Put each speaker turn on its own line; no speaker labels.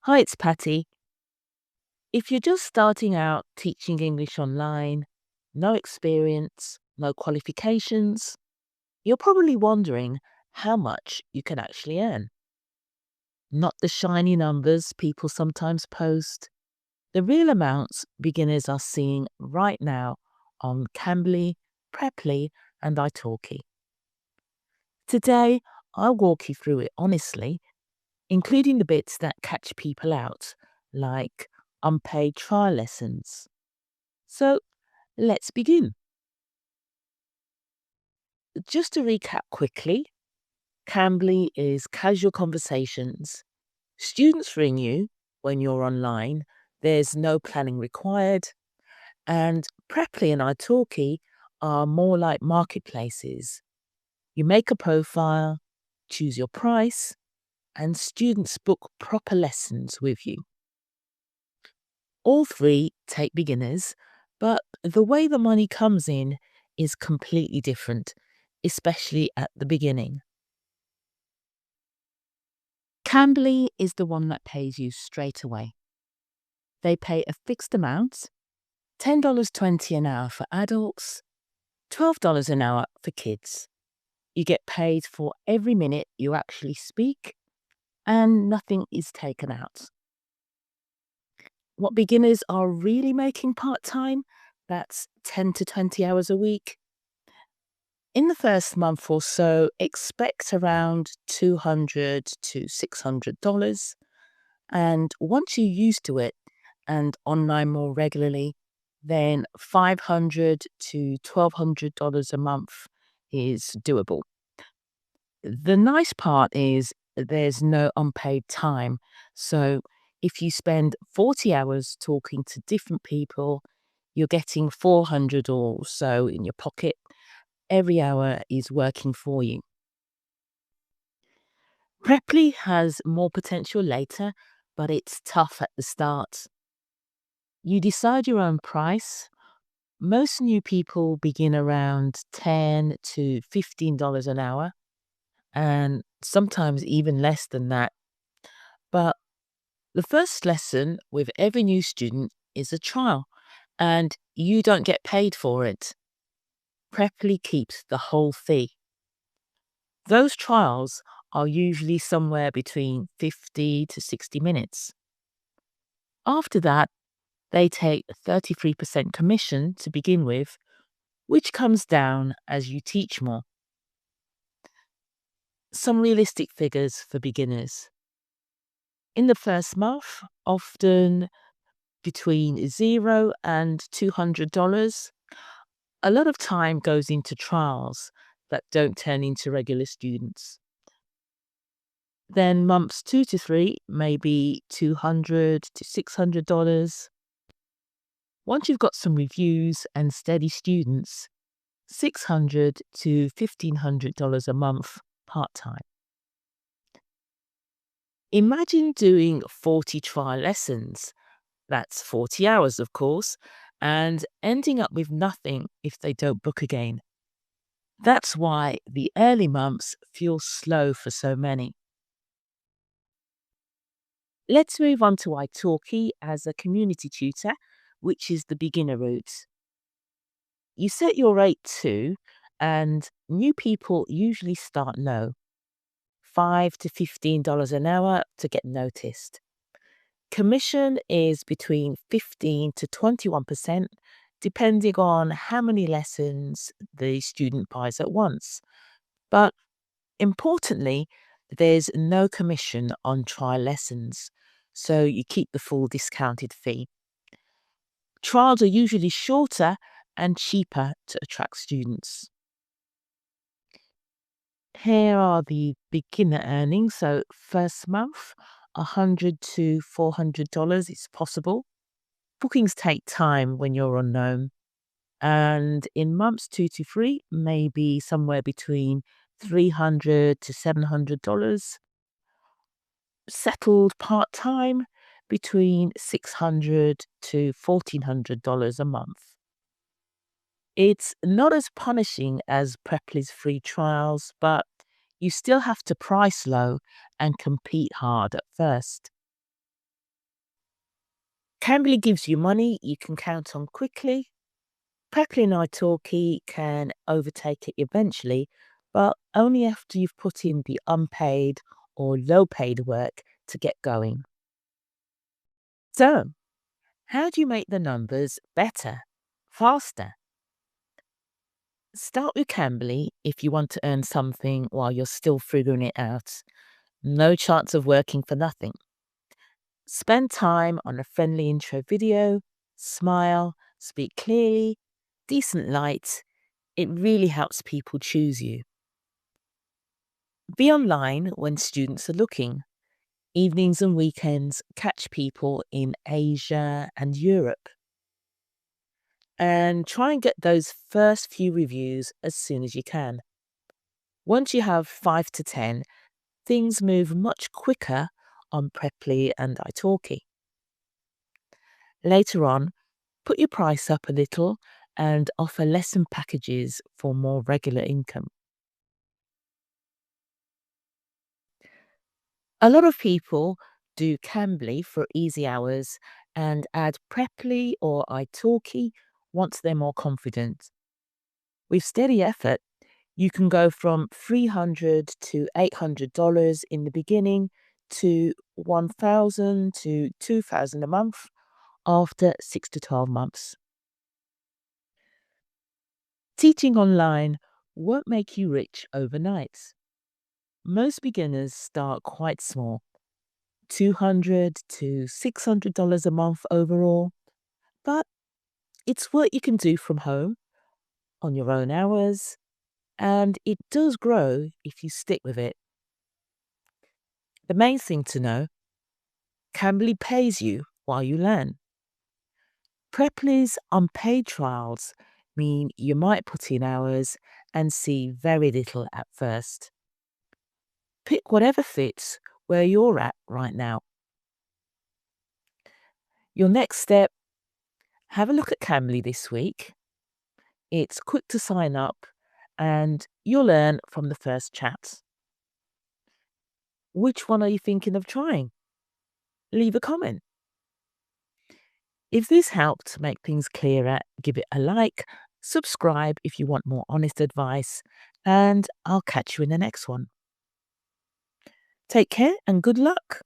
Hi, it's Patty. If you're just starting out teaching English online, no experience, no qualifications, you're probably wondering how much you can actually earn. Not the shiny numbers people sometimes post, the real amounts beginners are seeing right now on Cambly, Preply, and italki. Today, I'll walk you through it honestly, including the bits that catch people out, like unpaid trial lessons. So let's begin. Just to recap quickly, Cambly is casual conversations. Students ring you when you're online. There's no planning required. And Preply and italki are more like marketplaces. You make a profile, choose your price, and students book proper lessons with you. All three take beginners, but the way the money comes in is completely different, especially at the beginning. Cambly is the one that pays you straight away. They pay a fixed amount, $10.20 an hour for adults, $12 an hour for kids. You get paid for every minute you actually speak, and nothing is taken out. What beginners are really making part-time, that's 10 to 20 hours a week. In the first month or so, expect around $200 to $600. And once you're used to it and online more regularly, then $500 to $1,200 a month is doable. The nice part is there's no unpaid time. So if you spend 40 hours talking to different people, you're getting 400 or so in your pocket. Every hour is working for you. Preply has more potential later, but it's tough at the start. You decide your own price. Most new people begin around $10 to $15 an hour, and sometimes even less than that. But the first lesson with every new student is a trial, and you don't get paid for it. Preply keeps the whole fee. Those trials are usually somewhere between 50 to 60 minutes. After that, they take a 33% commission to begin with, which comes down as you teach more. Some realistic figures for beginners. In the first month, often between $0 and $200, a lot of time goes into trials that don't turn into regular students. Then months 2 to 3, maybe $200 to $600. Once you've got some reviews and steady students, $600 to $1,500 a month part-time. Imagine doing 40 trial lessons. That's 40 hours, of course, and ending up with nothing if they don't book again. That's why the early months feel slow for so many. Let's move on to italki as a community tutor, which is the beginner route. You set your rate too, and new people usually start low, $5 to $15 an hour to get noticed. Commission is between 15 to 21%, depending on how many lessons the student buys at once. But importantly, there's no commission on trial lessons, so you keep the full discounted fee. Trials are usually shorter and cheaper to attract students. Here are the beginner earnings. So first month, $100 to $400 is possible. Bookings take time when you're unknown. And in months 2 to 3, maybe somewhere between $300 to $700. Settled part-time, between $600 to $1,400 a month. It's not as punishing as Preply's free trials, but you still have to price low and compete hard at first. Cambly gives you money you can count on quickly. Preply and italki can overtake it eventually, but only after you've put in the unpaid or low paid work to get going. So, how do you make the numbers better, faster? Start with Cambly if you want to earn something while you're still figuring it out. No chance of working for nothing. Spend time on a friendly intro video, smile, speak clearly, decent light. It really helps people choose you. Be online when students are looking. Evenings and weekends catch people in Asia and Europe. And try and get those first few reviews as soon as you can. Once you have 5 to 10, things move much quicker on Preply and italki. Later on, put your price up a little and offer lesson packages for more regular income. A lot of people do Cambly for easy hours and add Preply or italki once they're more confident. With steady effort, you can go from $300 to $800 in the beginning to $1,000 to $2,000 a month after 6 to 12 months. Teaching online won't make you rich overnight. Most beginners start quite small, $200 to $600 a month overall, but it's what you can do from home on your own hours, and it does grow if you stick with it. The main thing to know, Cambly pays you while you learn. Preply's unpaid trials mean you might put in hours and see very little at first. Pick whatever fits where you're at right now. Your next step, have a look at Cambly this week. It's quick to sign up and you'll learn from the first chat. Which one are you thinking of trying? Leave a comment. If this helped make things clearer, give it a like, subscribe if you want more honest advice, and I'll catch you in the next one. Take care and good luck.